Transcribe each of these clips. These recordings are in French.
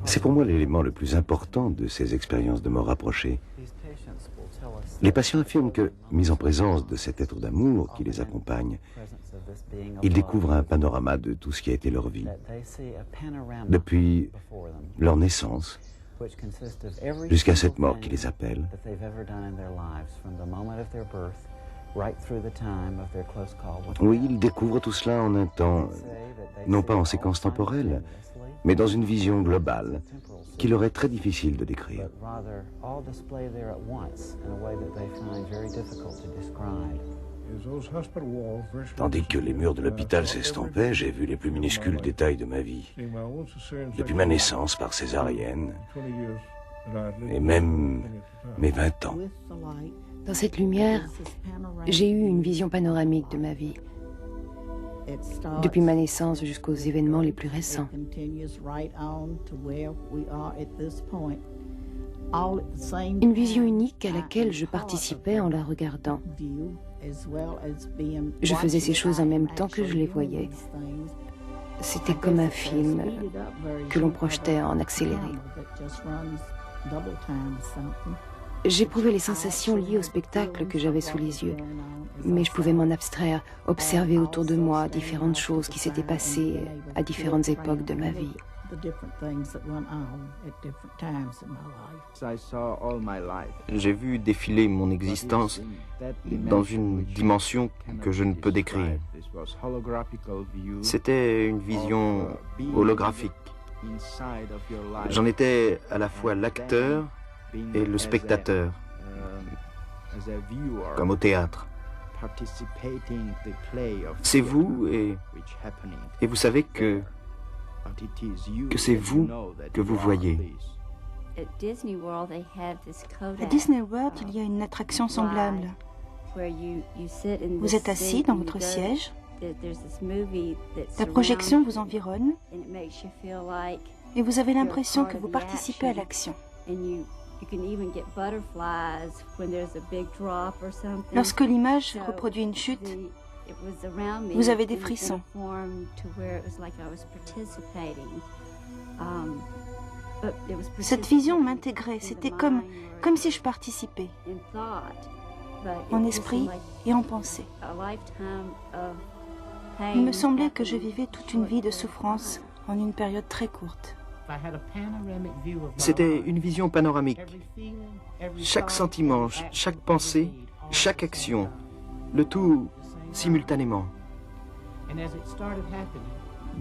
C'est pour moi l'élément le plus important de ces expériences de mort rapprochée. Les patients affirment que, mis en présence de cet être d'amour qui les accompagne, ils découvrent un panorama de tout ce qui a été leur vie, depuis leur naissance jusqu'à cette mort qui les appelle. Oui, ils découvrent tout cela en un temps, non pas en séquence temporelle, mais dans une vision globale qu'il leur est très difficile de décrire. Tandis que les murs de l'hôpital s'estompaient, j'ai vu les plus minuscules détails de ma vie. Depuis ma naissance par césarienne, et même mes 20 ans. Dans cette lumière, j'ai eu une vision panoramique de ma vie. Depuis ma naissance jusqu'aux événements les plus récents. Une vision unique à laquelle je participais en la regardant. Je faisais ces choses en même temps que je les voyais. C'était comme un film que l'on projetait en accéléré. J'éprouvais les sensations liées au spectacle que j'avais sous les yeux, mais je pouvais m'en abstraire, observer autour de moi différentes choses qui s'étaient passées à différentes époques de ma vie. J'ai vu défiler mon existence dans une dimension que je ne peux décrire. C'était une vision holographique. J'en étais à la fois l'acteur et le spectateur, comme au théâtre. C'est vous et vous savez que c'est vous que vous voyez. À Disney World, il y a une attraction semblable. Vous êtes assis dans votre siège, la projection vous environne et vous avez l'impression que vous participez à l'action. Lorsque l'image reproduit une chute, vous avez des frissons. Cette vision m'intégrait, c'était comme si je participais, en esprit et en pensée. Il me semblait que je vivais toute une vie de souffrance en une période très courte. C'était une vision panoramique. Chaque sentiment, chaque pensée, chaque action, le tout simultanément.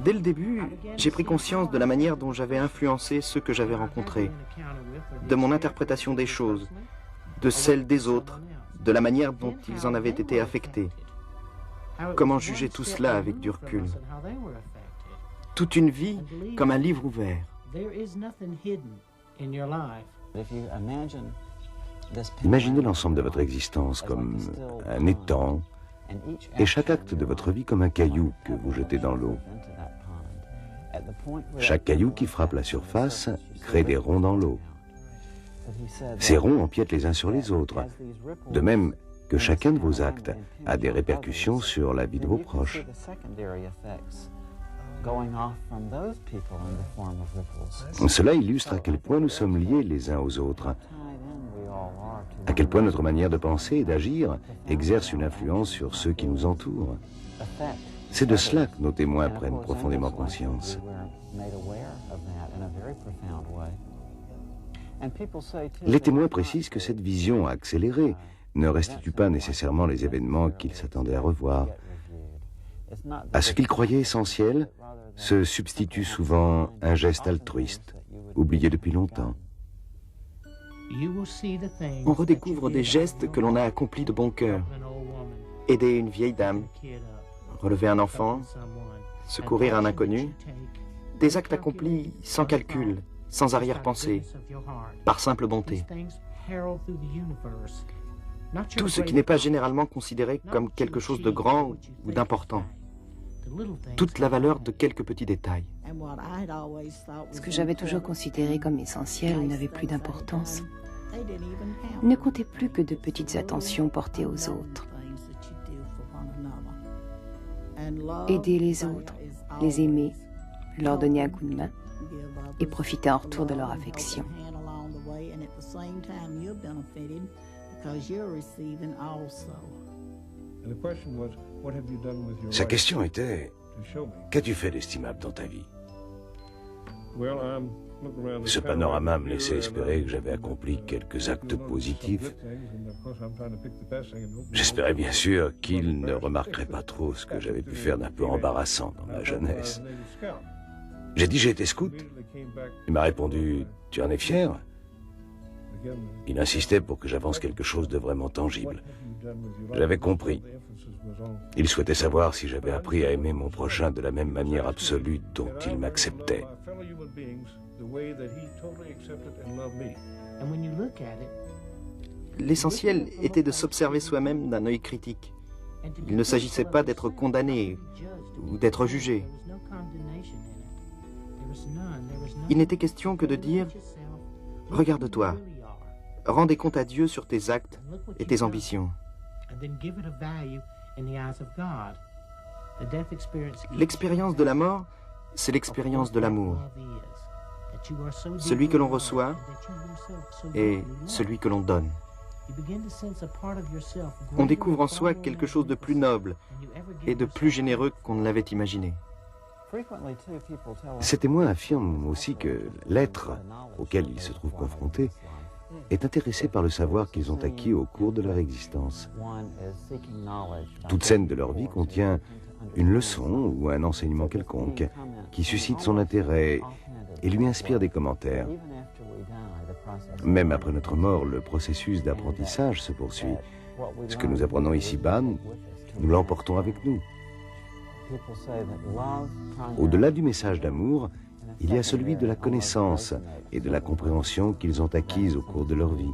Dès le début, j'ai pris conscience de la manière dont j'avais influencé ceux que j'avais rencontrés, de mon interprétation des choses, de celle des autres, de la manière dont ils en avaient été affectés. Comment juger tout cela avec du recul? Toute une vie comme un livre ouvert. Imaginez l'ensemble de votre existence comme un étang et chaque acte de votre vie comme un caillou que vous jetez dans l'eau. Chaque caillou qui frappe la surface crée des ronds dans l'eau. Ces ronds empiètent les uns sur les autres, de même que chacun de vos actes a des répercussions sur la vie de vos proches. Cela illustre à quel point nous sommes liés les uns aux autres, à quel point notre manière de penser et d'agir exerce une influence sur ceux qui nous entourent. C'est de cela que nos témoins prennent profondément conscience. Les témoins précisent que cette vision accélérée ne restitue pas nécessairement les événements qu'ils s'attendaient à revoir. À ce qu'ils croyaient essentiel, se substitue souvent un geste altruiste, oublié depuis longtemps. On redécouvre des gestes que l'on a accomplis de bon cœur. Aider une vieille dame, relever un enfant, secourir un inconnu, des actes accomplis sans calcul, sans arrière-pensée, par simple bonté. Tout ce qui n'est pas généralement considéré comme quelque chose de grand ou d'important. Toute la valeur de quelques petits détails. Ce que j'avais toujours considéré comme essentiel n'avait plus d'importance. Ne comptait plus que de petites attentions portées aux autres. Aider les autres, les aimer, leur donner un coup de main, et profiter en retour de leur affection. Sa question était, qu'as-tu fait d'estimable dans ta vie? Ce panorama me laissait espérer que j'avais accompli quelques actes positifs. J'espérais bien sûr qu'il ne remarquerait pas trop ce que j'avais pu faire d'un peu embarrassant dans ma jeunesse. J'ai dit j'ai été scout. Il m'a répondu, tu en es fier? Il insistait pour que j'avance quelque chose de vraiment tangible. J'avais compris. Il souhaitait savoir si j'avais appris à aimer mon prochain de la même manière absolue dont il m'acceptait. L'essentiel était de s'observer soi-même d'un œil critique. Il ne s'agissait pas d'être condamné ou d'être jugé. Il n'était question que de dire « Regarde-toi, rends des comptes à Dieu sur tes actes et tes ambitions. » L'expérience de la mort, c'est l'expérience de l'amour. Celui que l'on reçoit et celui que l'on donne. On découvre en soi quelque chose de plus noble et de plus généreux qu'on ne l'avait imaginé. Ces témoins affirment aussi que l'être auquel ils se trouvent confrontés est intéressé par le savoir qu'ils ont acquis au cours de leur existence. Toute scène de leur vie contient une leçon ou un enseignement quelconque qui suscite son intérêt et lui inspire des commentaires. Même après notre mort, le processus d'apprentissage se poursuit. Ce que nous apprenons ici-bas, nous l'emportons avec nous. Au-delà du message d'amour, il y a celui de la connaissance et de la compréhension qu'ils ont acquise au cours de leur vie.